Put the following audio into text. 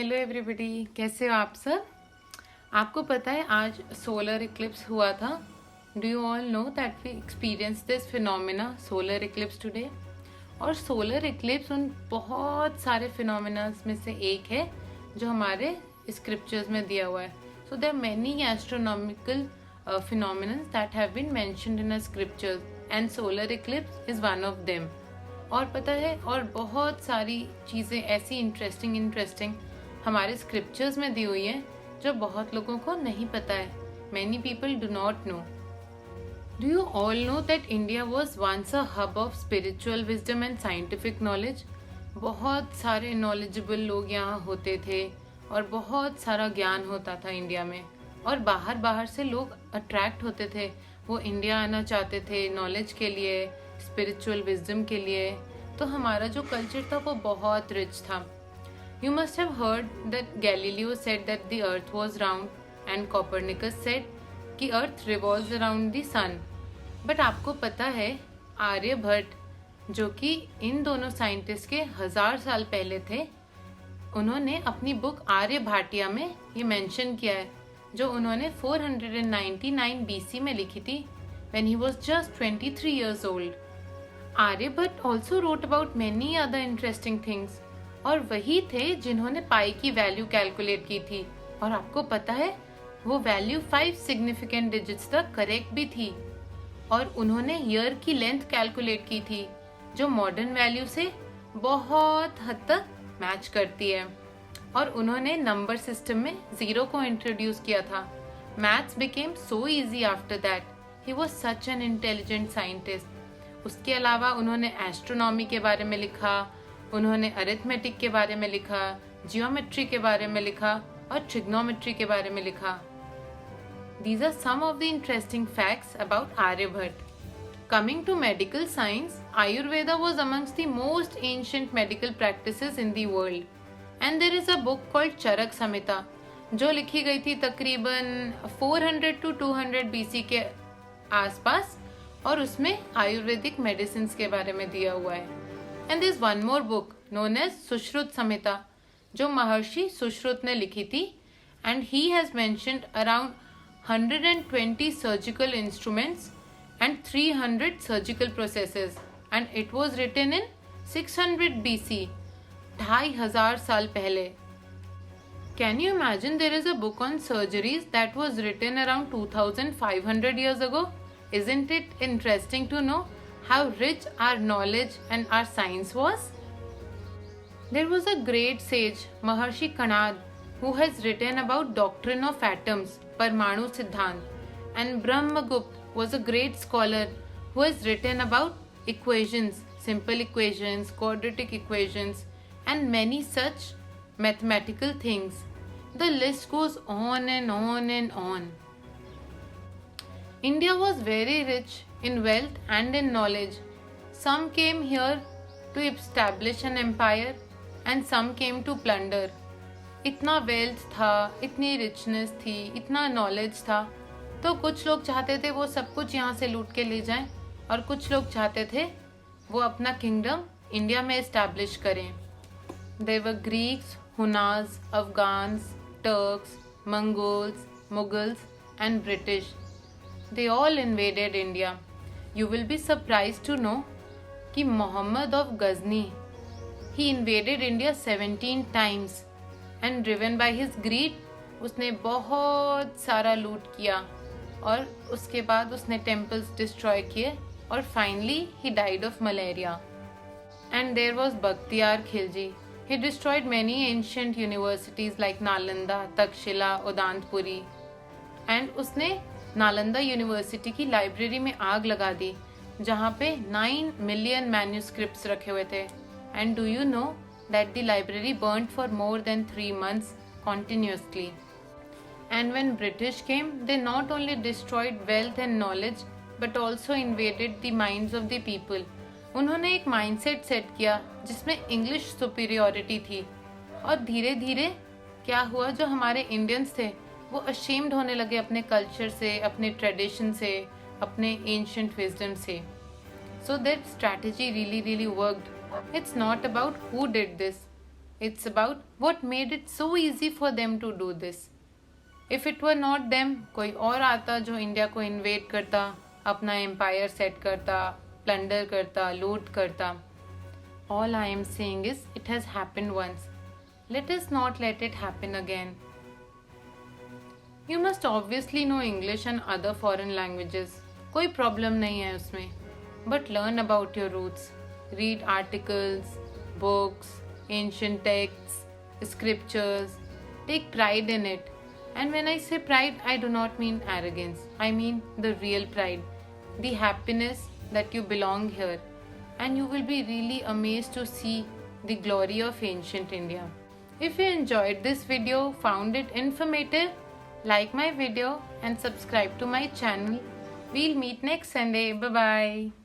Hello everybody, कैसे हो आप सब। आपको पता है आज सोलर इक्लिप्स हुआ था। Do you all know that we experience this phenomena solar eclipse today. और सोलर इक्लिप्स उन बहुत सारे फिनोमेनास में से एक है जो हमारे स्क्रिप्चर्स में दिया हुआ है। So there are many astronomical phenomenons that have been mentioned in scriptures and solar eclipse is one of them. और पता है और बहुत सारी चीज़ें ऐसी इंटरेस्टिंग हमारे स्क्रिप्चर्स में दी हुई है जो बहुत लोगों को नहीं पता है। Many people do not know. Do you all know that India was once a hub of spiritual wisdom and scientific knowledge. बहुत सारे नॉलेजेबल लोग यहाँ होते थे और बहुत सारा ज्ञान होता था इंडिया में, और बाहर बाहर से लोग अट्रैक्ट होते थे। वो इंडिया आना चाहते थे नॉलेज के लिए, स्पिरिचुअल विजडम के लिए। तो हमारा जो कल्चर था वो बहुत रिच था। You must have heard that Galileo said that the earth was round and Copernicus said कि earth revolves around the sun. But आपको पता है आर्यभट्ट, जो कि इन दोनों साइंटिस्ट के 1000 साल पहले थे, उन्होंने अपनी बुक आर्यभाटिया में ये मेंशन किया है, जो उन्होंने 499 BC में लिखी थी when he was just 23 years old. Aryabhata also wrote about many other interesting things. और वही थे जिन्होंने पाई की वैल्यू कैलकुलेट की थी, और आपको पता है वो वैल्यू 5 सिग्निफिकेंट डिजिट्स तक करेक्ट भी थी। और उन्होंने ईयर की लेंथ कैलकुलेट की थी जो मॉडर्न वैल्यू से बहुत हद तक मैच करती है। और उन्होंने नंबर सिस्टम में जीरो को इंट्रोड्यूस किया था। Maths became so easy after that. He was such an intelligent scientist. उसके अलावा उन्होंने एस्ट्रोनॉमी के बारे में लिखा, उन्होंने अरिथमेटिक के बारे में लिखा, जियोमेट्री के बारे में लिखा और ट्रिग्नोमेट्री के बारे में लिखा। These are some of the interesting facts about Aryabhat. Coming to medical science, Ayurveda was amongst the most ancient medical practices in the world. And there is a book called Charak Samhita, जो लिखी गई थी तकरीबन 400 to 200 BC के आसपास, और उसमें Ayurvedic medicine के बारे में दिया हुआ है। And there is one more book known as Sushruta Samhita, जो महर्षि सुश्रुत ने लिखी थी, and he has mentioned around 120 surgical instruments and 300 surgical processes, and it was written in 600 BC, 2500 साल पहले। Can you imagine there is a book on surgeries that was written around 2500 years ago? Isn't it interesting to know how rich our knowledge and our science was? There was a great sage, Maharshi Kanad, who has written about doctrine of atoms, Parmanu Siddhant, and Brahmagupta was a great scholar who has written about equations, simple equations, quadratic equations, and many such mathematical things. The list goes on and on and on. India was very rich in wealth and in knowledge. Some came here to establish an empire and some came to plunder. इतना wealth था, इतनी richness थी, इतना knowledge था, तो कुछ लोग चाहते थे वो सब कुछ यहाँ से लूट के ले जाएं, और कुछ लोग चाहते थे वो अपना किंगडम इंडिया में एस्टैब्लिश करें। There were Greeks, Hunas, Afghans, Turks, Mongols, Mughals and British. They all invaded India. You will be surprised to know कि Muhammad of Ghazni, he invaded India 17 times, and driven by his greed, उसने बहुत सारा लूट किया, और उसके बाद उसने टेम्पल्स डिस्ट्रॉय किए, और finally he died of malaria. And there was Bakhtiyar Khilji. He destroyed many ancient universities like Nalanda, Takshila, Udantpuri. And उसने नालंदा यूनिवर्सिटी की लाइब्रेरी में आग लगा दी, जहाँ पे 9 मिलियन मैन्यूस्क्रिप्ट्स रखे हुए थे। And do you know that the library burned for more than 3 months continuously. And when British came, they not only destroyed wealth and knowledge, but also invaded the minds of the people. उन्होंने एक mindset set किया जिसमें English superiority थी, और धीरे धीरे क्या हुआ, जो हमारे इंडियंस थे वो अशेम्ड होने लगे अपने कल्चर से, अपने ट्रेडिशन से, अपने एंशिएंट विजडम से। So that strategy really worked. It's not about who did this. It's about what made it so easy for them to do this. If it were not them, कोई और आता जो India को invade करता, अपना empire set करता, plunder करता, लूट करता. All I am saying is it has happened once. Let us not let it happen again. You must obviously know English and other foreign languages. कोई problem नहीं है उसमें. But learn about your roots. Read articles, books, ancient texts, scriptures. Take pride in it. And when I say pride, I do not mean arrogance. I mean the real pride. The happiness that you belong here. And you will be really amazed to see the glory of ancient India. If you enjoyed this video, found it informative, like my video and subscribe to my channel. We'll meet next Sunday. Bye bye.